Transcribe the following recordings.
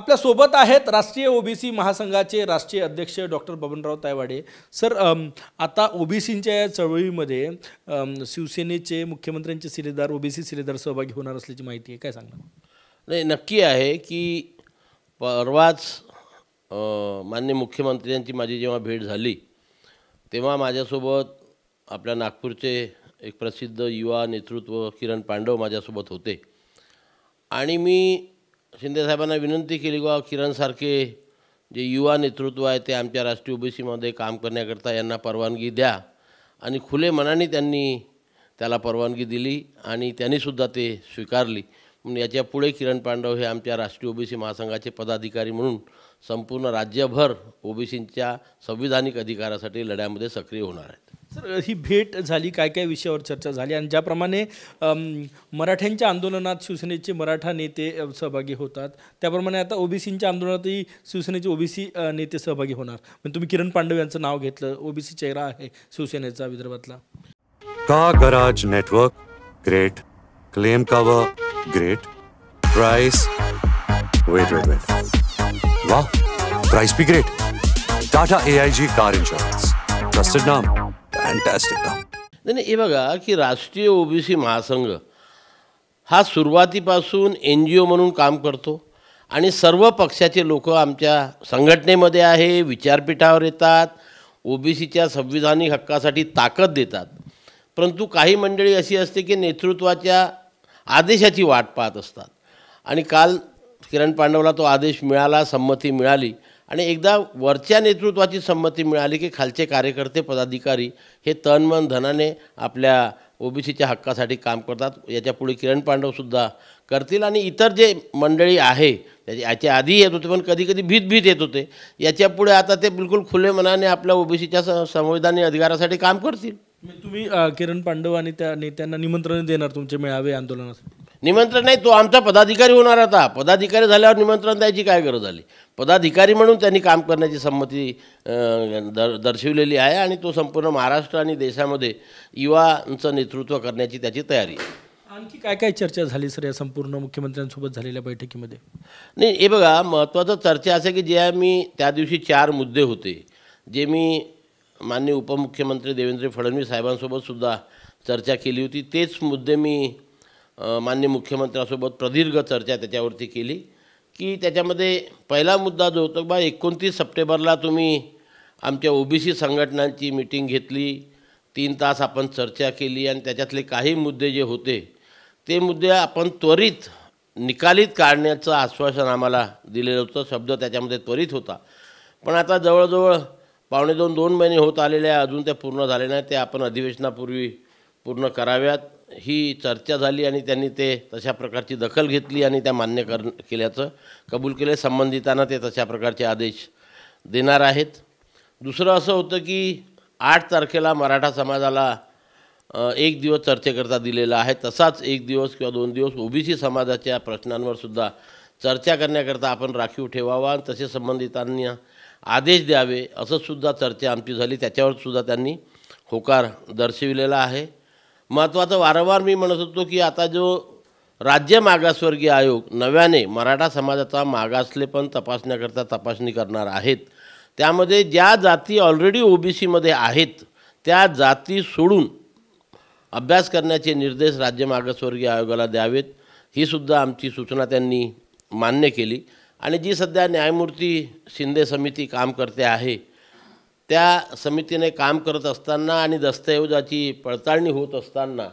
आपल्या सोबत आहेत राष्ट्रीय ओबीसी महासंघाचे राष्ट्रीय अध्यक्ष डॉक्टर बबनराव तायवाडे सर। आता ओबीसींच्या या चळवळीमध्ये शिवसेनेचे मुख्यमंत्र्यांचे शिलेदार ओबीसी शिलेदार सहभागी होणार असल्याची माहिती आहे, काय सांगणार? नाही, नक्की आहे की परवाच माननीय मुख्यमंत्र्यांची माझी जेव्हा भेट झाली तेव्हा माझ्यासोबत आपल्या नागपूरचे एक प्रसिद्ध युवा नेतृत्व किरण पांडव माझ्यासोबत होते आणि मी शिंदे साहेबांना विनंती केली की किरणसारखे जे युवा नेतृत्व आहे ते आमच्या राष्ट्रीय ओबीसीमध्ये काम करण्याकरता यांना परवानगी द्या आणि खुले मनाने त्यांनी त्याला परवानगी दिली आणि त्यांनीसुद्धा ते स्वीकारली। म्हणून याच्या पुढे किरण पांडव हे आमच्या राष्ट्रीय ओबीसी महासंघाचे पदाधिकारी म्हणून संपूर्ण राज्यभर ओबीसींच्या संविधानिक अधिकारासाठी लढ्यामध्ये सक्रिय होणार आहेत। सर, ही भेट झाली, काय काय विषयावर चर्चा झाली आणि ज्याप्रमाणे मराठ्यांच्या आंदोलनात शिवसेनेचे मराठा नेते सहभागी होतात त्याप्रमाणे आता ओबीसींच्या आंदोलनातही शिवसेनेचे ओबीसी नेते सहभागी होणार, पण तुम्ही किरण पांडव यांचं नाव घेतलं, ओबीसी चेहरा आहे शिवसेनेचा विदर्भातला। Car garage network great, claim cover great, price wait वाह, प्राइस भी great. Tata AIG car insurance, trusted नाम, फैंटास्टिक नाम। नाही, हे बघा की राष्ट्रीय ओबीसी महासंघ हा सुरुवातीपासून NGO म्हणून काम करतो आणि सर्व पक्षाचे लोक आमच्या संघटनेमध्ये आहे, विचारपीठावर येतात, ओबीसीच्या संविधानिक हक्कासाठी ताकद देतात। परंतु काही मंडळी अशी असते की नेतृत्वाच्या आदेशाची वाट पाहत असतात आणि काल किरण पांडवला तो आदेश मिळाला, संमती मिळाली आणि एकदा वरच्या नेतृत्वाची संमती मिळाली की खालचे कार्यकर्ते पदाधिकारी हे तन मन धनाने आपल्या ओबीसीच्या हक्कासाठी काम करतात। याच्या पुढे किरण पांडवसुद्धा करतील आणि इतर जे मंडळी आहे याच्या आधी येत होते पण कधी कधी भीत येत होते, याच्या पुढे आता ते बिलकुल खुले मनाने आपल्या ओबीसीच्या संविधानिक अधिकारासाठी काम करतील। तुम्ही किरण पांडव आणि त्या नेत्यांना निमंत्रण देणार तुमचे मेळावे आंदोलनात? निमंत्रण नाही, तो आमचा पदाधिकारी होणार होता। पदाधिकारी झाल्यावर निमंत्रण द्यायची काय गरज आली? पदाधिकारी म्हणून त्यांनी काम करण्याची संमती दर्शवलेली आहे आणि तो संपूर्ण महाराष्ट्र आणि देशामध्ये युवांचं नेतृत्व करण्याची त्याची तयारी आहे। आणखी काय काय चर्चा झाली सर या संपूर्ण मुख्यमंत्र्यांसोबत झालेल्या बैठकीमध्ये? नाही, हे बघा, महत्त्वाचं चर्चा असं की जे मी त्या दिवशी 4 मुद्दे होते जे मी माननीय उपमुख्यमंत्री देवेंद्र फडणवीस साहेबांसोबत सुद्धा चर्चा केली होती, तेच मुद्दे मी माननीय मुख्यमंत्र्यांसोबत प्रदीर्घ चर्चा त्याच्यावरती केली की त्याच्यामध्ये पहिला मुद्दा जो होता बा 29 सप्टेंबरला तुम्ही आमच्या ओबीसी संघटनांची मीटिंग घेतली, 3 तास आपण चर्चा केली आणि त्याच्यातले काही मुद्दे जे होते ते मुद्दे आपण त्वरित निकालीत काढण्याचं आश्वासन आम्हाला दिलेलं होतं। शब्द त्याच्यामध्ये त्वरित होता, पण आता जवळजवळ पावणे 2 महिने होत आलेले आहे, अजून ते पूर्ण झाले नाही। ते आपण अधिवेशनापूर्वी पूर्ण कराव्यात ही चर्चा झाली आणि त्यांनी ते तशा प्रकारची दखल घेतली आणि त्या मान्य केल्याचं कबूल केले। संबंधितांना ते तशा प्रकारचे आदेश देणार आहेत। दुसरं असं होतं की 8 तारखेला मराठा समाजाला 1 दिवस चर्चेकरता दिलेला आहे, तसाच 1 दिवस किंवा 2 दिवस ओबीसी समाजाच्या प्रश्नांवर सुद्धा चर्चा करण्याकरता आपण राखीव ठेवावा आणि तसे संबंधितांनी आदेश द्यावे असं सुद्धा चर्चा आमची झाली, त्याच्यावर सुद्धा त्यांनी होकार दर्शविलेला आहे। महत्त्वाचं वारंवार मी म्हणत होतो की आता जो राज्य मागासवर्गीय आयोग नव्याने मराठा समाजाचा मागासलेपण तपासण्याकरता तपासणी करणार आहेत, त्यामध्ये ज्या जाती ऑलरेडी ओबीसीमध्ये आहेत त्या जाती सोडून अभ्यास करण्याचे निर्देश राज्य मागासवर्गीय आयोगाला द्यावेत, ही सुद्धा आमची सूचना त्यांनी मान्य केली। आणि जी सध्या न्यायमूर्ती शिंदे समिती काम करते आहे त्या समितीने काम करत असताना आणि दस्तऐवजाची पडताळणी होत असताना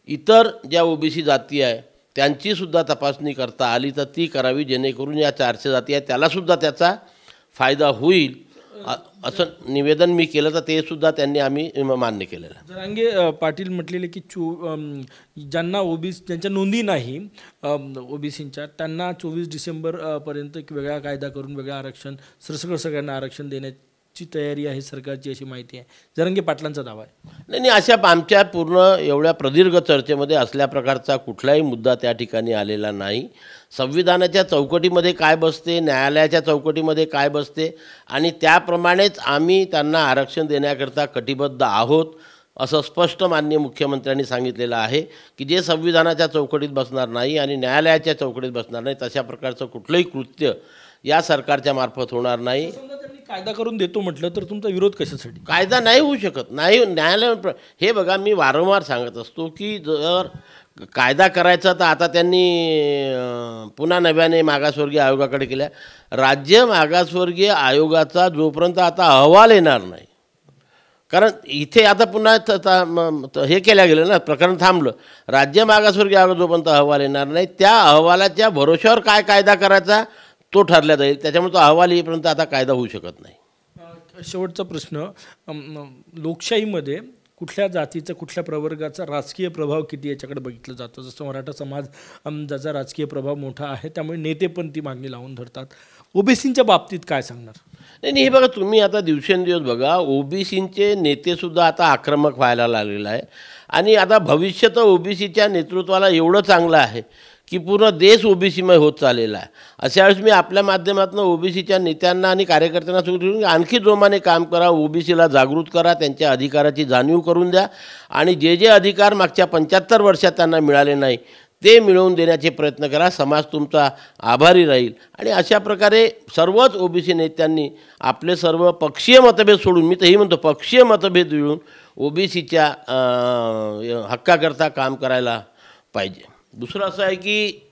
इतर ज्या ओबीसी जाती आहे त्यांचीसुद्धा तपासणी करता आली तर ती करावी, जेणेकरून या 400 जाती आहेत त्यालासुद्धा त्याचा फायदा होईल असं निवेदन मी केलं, तर ते सुद्धा त्यांनी आम्ही मान्य केलेलं। जरांगे पाटील म्हटलेले की ज्यांना ज्यांच्या नोंदी नाही ओबीसींच्या त्यांना 24 डिसेंबर पर्यंत एक वेगळा कायदा करून वेगळं आरक्षण सरसकट सगळ्यांना आरक्षण देण्याची तयारी आहे सरकारची, अशी माहिती आहे। जरांगे पाटलांचा दावा आहे। नाही, अशा आमच्या पूर्ण एवढ्या प्रदीर्घ चर्चेमध्ये असल्या प्रकारचा कुठलाही मुद्दा त्या ठिकाणी आलेला नाही। संविधानाच्या चौकटीमध्ये काय बसते, न्यायालयाच्या चौकटीमध्ये काय बसते आणि त्याप्रमाणेच आम्ही त्यांना आरक्षण देण्याकरता कटिबद्ध आहोत। असं स्पष्ट माननीय मुख्यमंत्र्यांनी सांगितलेलं आहे की जे संविधानाच्या चौकटीत बसणार नाही आणि न्यायालयाच्या चौकटीत बसणार नाही तशा प्रकारचं कुठलंही कृत्य या सरकारच्या मार्फत होणार नाही. समजा त्यांनी कायदा करून देतो म्हटलं तर तुमचा विरोध कशासाठी? कायदा नाही होऊ शकत, नाही न्यायालय. हे बघा, मी वारंवार सांगत असतो की जर कायदा करायचा तर आता त्यांनी पुन्हा नव्याने मागासवर्गीय आयोगाकडे केल्या. राज्य मागासवर्गीय आयोगाचा जोपर्यंत आता अहवाल येणार नाही, कारण इथे आता पुन्हा हे केल्या गेलं ना, प्रकरण थांबलं. राज्य मागासवर्गीय आयोग जोपर्यंत अहवाल येणार नाही त्या अहवालाच्या भरोश्यावर काय कायदा करायचा तो ठरला जाईल. त्याच्यामुळे तो अहवाल येईपर्यंत आता कायदा होऊ शकत नाही. शेवटचा प्रश्न, लोकशाहीमध्ये कुठल्या जातीचा कुठल्या प्रवर्गाचा राजकीय प्रभाव किती याच्याकडे बघितलं जातं. जसं मराठा समाज ज्याचा राजकीय प्रभाव मोठा आहे त्यामुळे नेते पण ती मागणी लावून धरतात. ओबीसींच्या बाबतीत काय सांगणार? नाही, हे बघा, तुम्ही आता दिवसेंदिवस बघा ओबीसींचे नेतेसुद्धा आता आक्रमक व्हायला लागलेलं आहे. आणि आता भविष्य तर ओबीसीच्या नेतृत्वाला एवढं चांगलं आहे की पूर्ण देश ओबीसीमय होत चाललेला आहे. अशा वेळेस मी आपल्या माध्यमातून ओबीसीच्या नेत्यांना आणि कार्यकर्त्यांना सांगतो की आणखी जोमाने काम करा, ओबीसीला जागृत करा, त्यांच्या अधिकाराची जाणीव करून द्या आणि जे जे अधिकार मागच्या 75 वर्षात त्यांना मिळाले नाही ते मिळवून देण्याचे प्रयत्न करा. समाज तुमचा आभारी राहील. आणि अशा प्रकारे सर्वच ओबीसी नेत्यांनी आपले सर्व पक्षीय मतभेद सोडून, मी तरी म्हणतो पक्षीय मतभेद मिळून ओबीसीच्या हक्काकरता काम करायला पाहिजे. दुसरं असं आहे की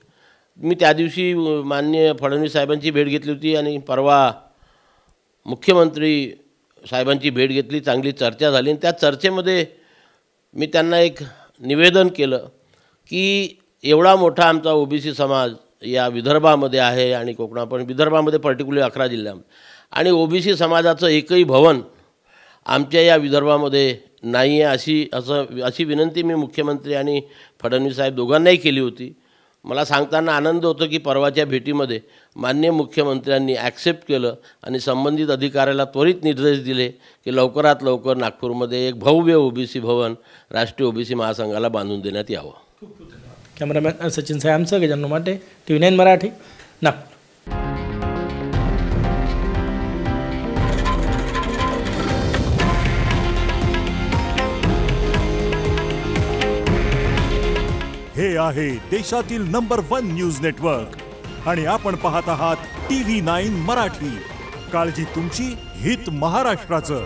मी त्या दिवशी माननीय फडणवीस साहेबांची भेट घेतली होती आणि परवा मुख्यमंत्री साहेबांची भेट घेतली, चांगली चर्चा झाली. आणि त्या चर्चेमध्ये मी त्यांना एक निवेदन केलं की एवढा मोठा आमचा ओबीसी समाज या विदर्भामध्ये आहे आणि कोकणा, पण विदर्भामध्ये पर्टिक्युलरली 11 जिल्ह्यामध्ये, आणि ओबीसी समाजाचं एकही भवन आमच्या या विदर्भामध्ये नाही आहे अशी विनंती मी मुख्यमंत्री आणि फडणवीस साहेब दोघांनाही केली होती. मला सांगताना आनंद होतो की परवाच्या भेटीमध्ये माननीय मुख्यमंत्र्यांनी ॲक्सेप्ट केलं आणि संबंधित अधिकाऱ्याला त्वरित निर्देश दिले की लवकरात लवकर नागपूरमध्ये एक भव्य ओबीसी भवन राष्ट्रीय ओबीसी महासंघाला बांधून देण्यात यावं. कॅमेरामॅन सचिन सायांचं, गजानन माटे, TV9 मराठी, नागपूर. हे आहे देशातील नंबर 1 न्यूज नेटवर्क आणि आपण पाहत आहात TV9 मराठी. काळजी तुमची, हित महाराष्ट्राचं.